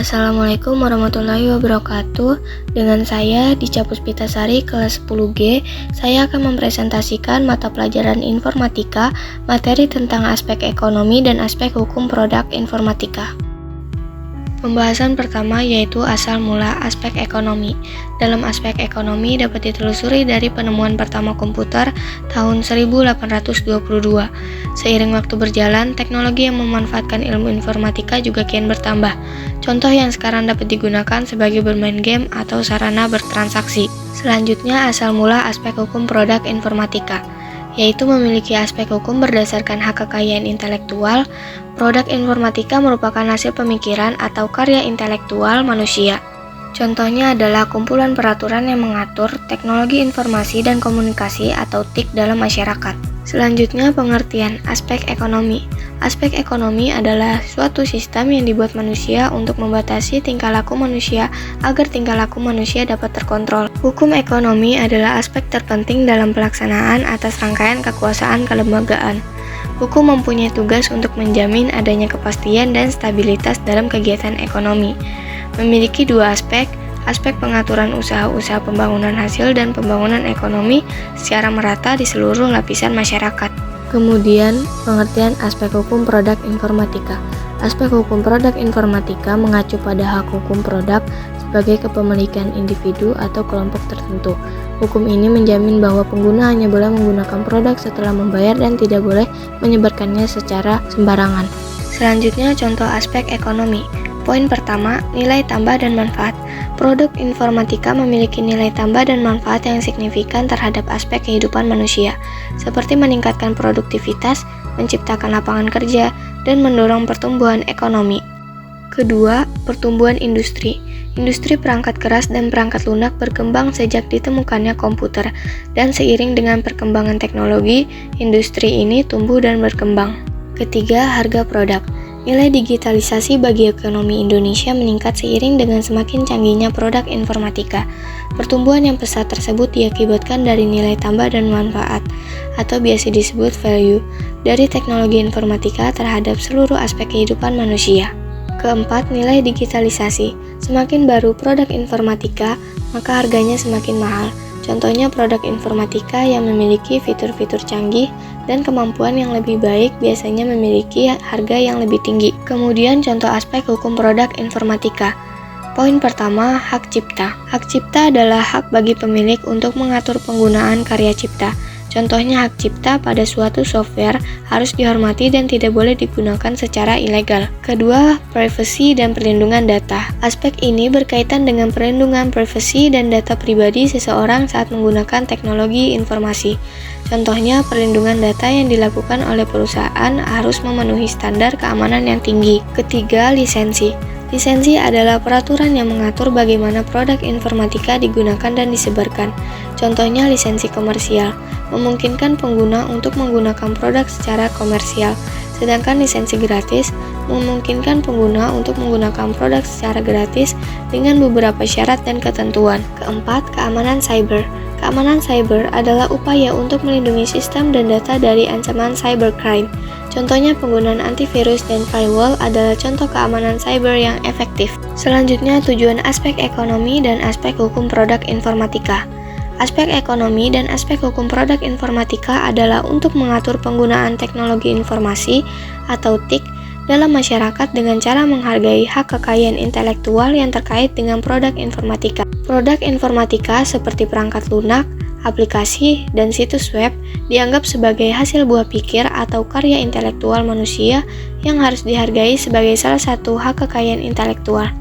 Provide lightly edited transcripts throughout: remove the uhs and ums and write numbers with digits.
Assalamualaikum warahmatullahi wabarakatuh. Dengan saya Dica Puspitasari kelas 10G, saya akan mempresentasikan mata pelajaran informatika, materi tentang aspek ekonomi dan aspek hukum produk informatika. Pembahasan pertama yaitu asal mula aspek ekonomi. Dalam aspek ekonomi dapat ditelusuri dari penemuan pertama komputer tahun 1822. Seiring waktu berjalan, teknologi yang memanfaatkan ilmu informatika juga kian bertambah. Contoh yang sekarang dapat digunakan sebagai bermain game atau sarana bertransaksi. Selanjutnya asal mula aspek hukum produk informatika, yaitu memiliki aspek hukum berdasarkan hak kekayaan intelektual. Produk informatika merupakan hasil pemikiran atau karya intelektual manusia. Contohnya adalah kumpulan peraturan yang mengatur teknologi informasi dan komunikasi atau TIK dalam masyarakat. Selanjutnya pengertian aspek ekonomi. Aspek ekonomi adalah suatu sistem yang dibuat manusia untuk membatasi tingkah laku manusia agar tingkah laku manusia dapat terkontrol. Hukum ekonomi adalah aspek terpenting dalam pelaksanaan atas rangkaian kekuasaan kelembagaan. Hukum mempunyai tugas untuk menjamin adanya kepastian dan stabilitas dalam kegiatan ekonomi. Memiliki dua aspek pengaturan usaha-usaha pembangunan hasil dan pembangunan ekonomi secara merata di seluruh lapisan masyarakat. Kemudian, pengertian aspek hukum produk informatika. Aspek hukum produk informatika mengacu pada hak hukum produk sebagai kepemilikan individu atau kelompok tertentu. Hukum ini menjamin bahwa pengguna hanya boleh menggunakan produk setelah membayar dan tidak boleh menyebarkannya secara sembarangan. Selanjutnya, contoh aspek ekonomi. Poin pertama, nilai tambah dan manfaat. Produk informatika memiliki nilai tambah dan manfaat yang signifikan terhadap aspek kehidupan manusia, seperti meningkatkan produktivitas, menciptakan lapangan kerja, dan mendorong pertumbuhan ekonomi. Kedua, pertumbuhan industri. Industri perangkat keras dan perangkat lunak berkembang sejak ditemukannya komputer, dan seiring dengan perkembangan teknologi, industri ini tumbuh dan berkembang. Ketiga, harga produk. Nilai digitalisasi bagi ekonomi Indonesia meningkat seiring dengan semakin canggihnya produk informatika. Pertumbuhan yang pesat tersebut diakibatkan dari nilai tambah dan manfaat, atau biasa disebut value, dari teknologi informatika terhadap seluruh aspek kehidupan manusia. Keempat, nilai digitalisasi. Semakin baru produk informatika, maka harganya semakin mahal. Contohnya produk informatika yang memiliki fitur-fitur canggih dan kemampuan yang lebih baik biasanya memiliki harga yang lebih tinggi. Kemudian contoh aspek hukum produk informatika. Poin pertama, hak cipta. Hak cipta adalah hak bagi pemilik untuk mengatur penggunaan karya cipta. Contohnya hak cipta pada suatu software harus dihormati dan tidak boleh digunakan secara ilegal. Kedua, privasi dan perlindungan data. Aspek ini berkaitan dengan perlindungan privasi dan data pribadi seseorang saat menggunakan teknologi informasi. Contohnya, perlindungan data yang dilakukan oleh perusahaan harus memenuhi standar keamanan yang tinggi. Ketiga, lisensi. Lisensi adalah peraturan yang mengatur bagaimana produk informatika digunakan dan disebarkan. Contohnya lisensi komersial, memungkinkan pengguna untuk menggunakan produk secara komersial, sedangkan lisensi gratis memungkinkan pengguna untuk menggunakan produk secara gratis dengan beberapa syarat dan ketentuan. Keempat, keamanan cyber. Keamanan cyber adalah upaya untuk melindungi sistem dan data dari ancaman cybercrime. Contohnya penggunaan antivirus dan firewall adalah contoh keamanan cyber yang efektif. Selanjutnya, tujuan aspek ekonomi dan aspek hukum produk informatika. Aspek ekonomi dan aspek hukum produk informatika adalah untuk mengatur penggunaan teknologi informasi atau TIK dalam masyarakat dengan cara menghargai hak kekayaan intelektual yang terkait dengan produk informatika. Produk informatika seperti perangkat lunak, aplikasi, dan situs web dianggap sebagai hasil buah pikir atau karya intelektual manusia yang harus dihargai sebagai salah satu hak kekayaan intelektual.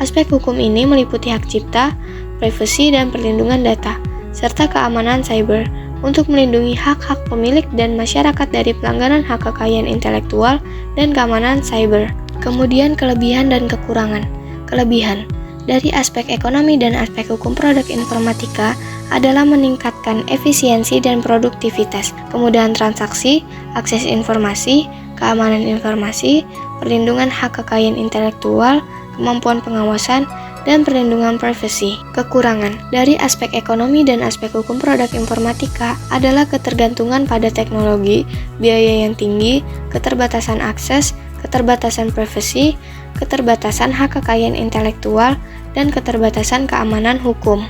Aspek hukum ini meliputi hak cipta, privasi dan perlindungan data, serta keamanan cyber untuk melindungi hak-hak pemilik dan masyarakat dari pelanggaran hak kekayaan intelektual dan keamanan cyber. Kemudian kelebihan dan kekurangan. Kelebihan dari aspek ekonomi dan aspek hukum produk informatika adalah meningkatkan efisiensi dan produktivitas, kemudahan transaksi, akses informasi, keamanan informasi, perlindungan hak kekayaan intelektual, kemampuan pengawasan, dan perlindungan privasi. Kekurangan dari aspek ekonomi dan aspek hukum produk informatika adalah ketergantungan pada teknologi, biaya yang tinggi, keterbatasan akses, keterbatasan privasi, keterbatasan hak kekayaan intelektual, dan keterbatasan keamanan hukum.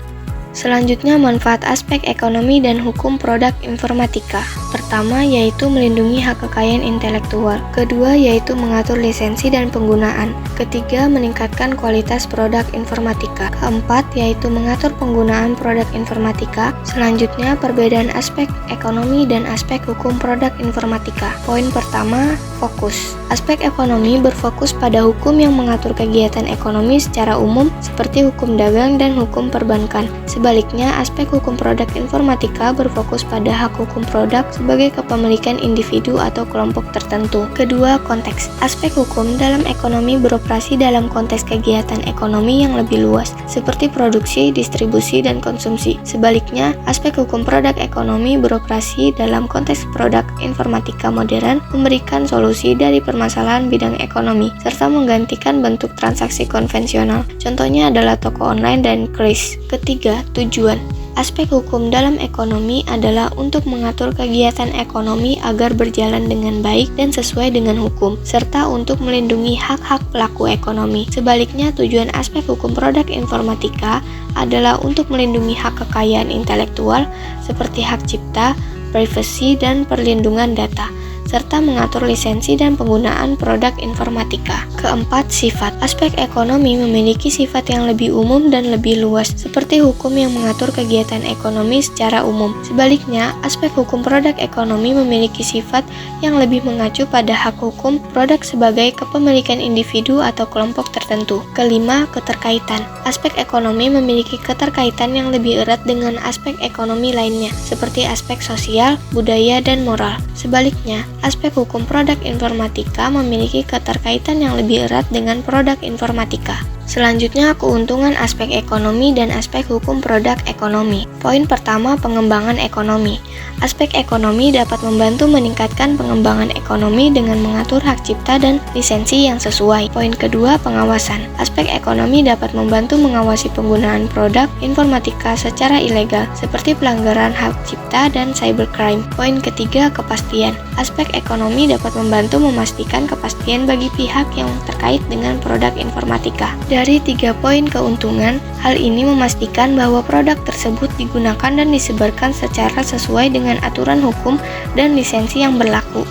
Selanjutnya, manfaat aspek ekonomi dan hukum produk informatika. Pertama, yaitu melindungi hak kekayaan intelektual. Kedua, yaitu mengatur lisensi dan penggunaan. Ketiga, meningkatkan kualitas produk informatika. Keempat, yaitu mengatur penggunaan produk informatika. Selanjutnya, perbedaan aspek ekonomi dan aspek hukum produk informatika. Poin pertama, fokus. Aspek ekonomi berfokus pada hukum yang mengatur kegiatan ekonomi secara umum seperti hukum dagang dan hukum perbankan. Sebaliknya, aspek hukum produk informatika berfokus pada hak hukum produk sebagai kepemilikan individu atau kelompok tertentu. Kedua, konteks. Aspek hukum dalam ekonomi beroperasi dalam konteks kegiatan ekonomi yang lebih luas, seperti produksi, distribusi, dan konsumsi. Sebaliknya, aspek hukum produk ekonomi beroperasi dalam konteks produk informatika modern, memberikan solusi dari permasalahan bidang ekonomi, serta menggantikan bentuk transaksi konvensional. Contohnya adalah toko online dan kris. Ketiga, tujuan. Aspek hukum dalam ekonomi adalah untuk mengatur kegiatan ekonomi agar berjalan dengan baik dan sesuai dengan hukum, serta untuk melindungi hak-hak pelaku ekonomi. Sebaliknya, tujuan aspek hukum produk informatika adalah untuk melindungi hak kekayaan intelektual seperti hak cipta, privasi, dan perlindungan data, serta mengatur lisensi dan penggunaan produk informatika. Keempat, sifat. Aspek ekonomi memiliki sifat yang lebih umum dan lebih luas, seperti hukum yang mengatur kegiatan ekonomi secara umum. Sebaliknya, aspek hukum produk ekonomi memiliki sifat yang lebih mengacu pada hak hukum produk sebagai kepemilikan individu atau kelompok tertentu. Kelima, keterkaitan. Aspek ekonomi memiliki keterkaitan yang lebih erat dengan aspek ekonomi lainnya, seperti aspek sosial, budaya, dan moral. Sebaliknya, aspek hukum produk informatika memiliki keterkaitan yang lebih erat dengan produk informatika. Selanjutnya, keuntungan aspek ekonomi dan aspek hukum produk ekonomi. Poin pertama, pengembangan ekonomi. Aspek ekonomi dapat membantu meningkatkan pengembangan ekonomi dengan mengatur hak cipta dan lisensi yang sesuai. Poin kedua, pengawasan. Aspek ekonomi dapat membantu mengawasi penggunaan produk informatika secara ilegal, seperti pelanggaran hak cipta dan cybercrime. Poin ketiga, kepastian. Aspek ekonomi dapat membantu memastikan kepastian bagi pihak yang terkait dengan produk informatika. Dari 3 poin keuntungan, hal ini memastikan bahwa produk tersebut digunakan dan disebarkan secara sesuai dengan aturan hukum dan lisensi yang berlaku.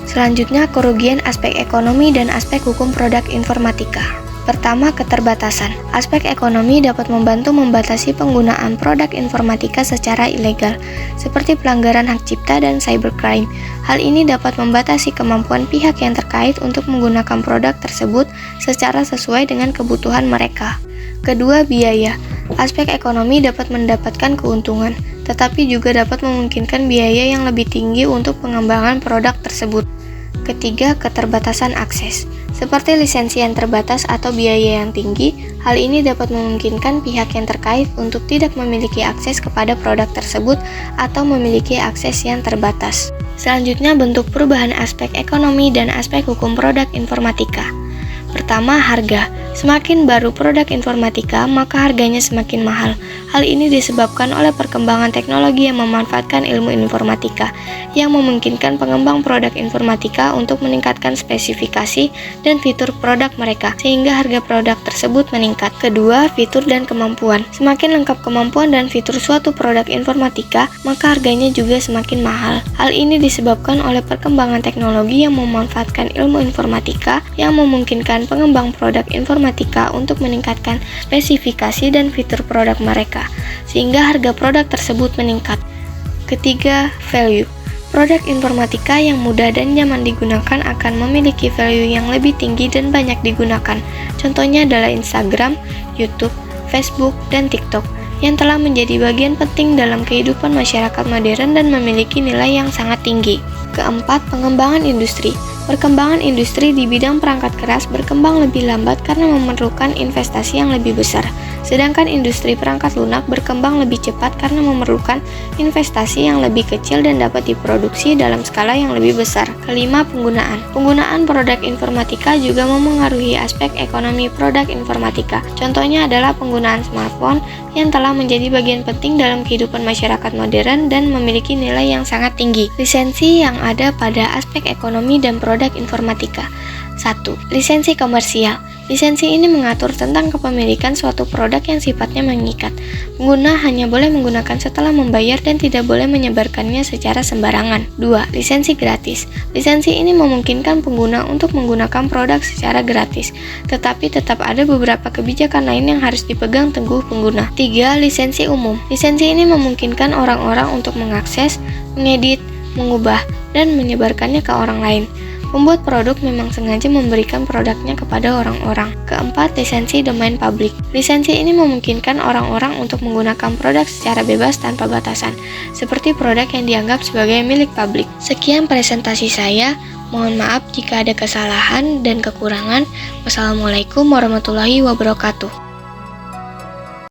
Selanjutnya, kerugian aspek ekonomi dan aspek hukum produk informatika. Pertama, keterbatasan. Aspek ekonomi dapat membantu membatasi penggunaan produk informatika secara ilegal, seperti pelanggaran hak cipta dan cybercrime. Hal ini dapat membatasi kemampuan pihak yang terkait untuk menggunakan produk tersebut secara sesuai dengan kebutuhan mereka. Kedua, biaya. Aspek ekonomi dapat mendapatkan keuntungan, tetapi juga dapat memungkinkan biaya yang lebih tinggi untuk pengembangan produk tersebut. Ketiga, keterbatasan akses. Seperti lisensi yang terbatas atau biaya yang tinggi, hal ini dapat memungkinkan pihak yang terkait untuk tidak memiliki akses kepada produk tersebut atau memiliki akses yang terbatas. Selanjutnya, bentuk perubahan aspek ekonomi dan aspek hukum produk informatika. Pertama, harga. Semakin baru produk informatika, maka harganya semakin mahal. Hal ini disebabkan oleh perkembangan teknologi yang memanfaatkan ilmu informatika, yang memungkinkan pengembang produk informatika untuk meningkatkan spesifikasi dan fitur produk mereka, sehingga harga produk tersebut meningkat. Kedua, fitur dan kemampuan. Semakin lengkap kemampuan dan fitur suatu produk informatika, maka harganya juga semakin mahal. Hal ini disebabkan oleh perkembangan teknologi yang memanfaatkan ilmu informatika, yang memungkinkan pengembang produk informatika untuk meningkatkan spesifikasi dan fitur produk mereka, sehingga harga produk tersebut meningkat. Ketiga, value. Produk informatika yang mudah dan nyaman digunakan akan memiliki value yang lebih tinggi dan banyak digunakan. Contohnya adalah Instagram, YouTube, Facebook, dan TikTok, yang telah menjadi bagian penting dalam kehidupan masyarakat modern dan memiliki nilai yang sangat tinggi. Keempat, pengembangan industri. Perkembangan industri di bidang perangkat keras berkembang lebih lambat karena memerlukan investasi yang lebih besar. Sedangkan industri perangkat lunak berkembang lebih cepat karena memerlukan investasi yang lebih kecil dan dapat diproduksi dalam skala yang lebih besar. Kelima, penggunaan. Penggunaan produk informatika juga memengaruhi aspek ekonomi produk informatika. Contohnya adalah penggunaan smartphone yang telah menjadi bagian penting dalam kehidupan masyarakat modern dan memiliki nilai yang sangat tinggi. Lisensi yang ada pada aspek ekonomi dan produk informatika. 1. Lisensi komersial. Lisensi ini mengatur tentang kepemilikan suatu produk yang sifatnya mengikat. Pengguna hanya boleh menggunakan setelah membayar dan tidak boleh menyebarkannya secara sembarangan. 2. Lisensi gratis. Lisensi ini memungkinkan pengguna untuk menggunakan produk secara gratis, tetapi tetap ada beberapa kebijakan lain yang harus dipegang teguh pengguna. 3. Lisensi umum. Lisensi ini memungkinkan orang-orang untuk mengakses, mengedit, mengubah, dan menyebarkannya ke orang lain. Pembuat produk memang sengaja memberikan produknya kepada orang-orang. Keempat, lisensi domain publik. Lisensi ini memungkinkan orang-orang untuk menggunakan produk secara bebas tanpa batasan, seperti produk yang dianggap sebagai milik publik. Sekian presentasi saya. Mohon maaf jika ada kesalahan dan kekurangan. Wassalamualaikum warahmatullahi wabarakatuh.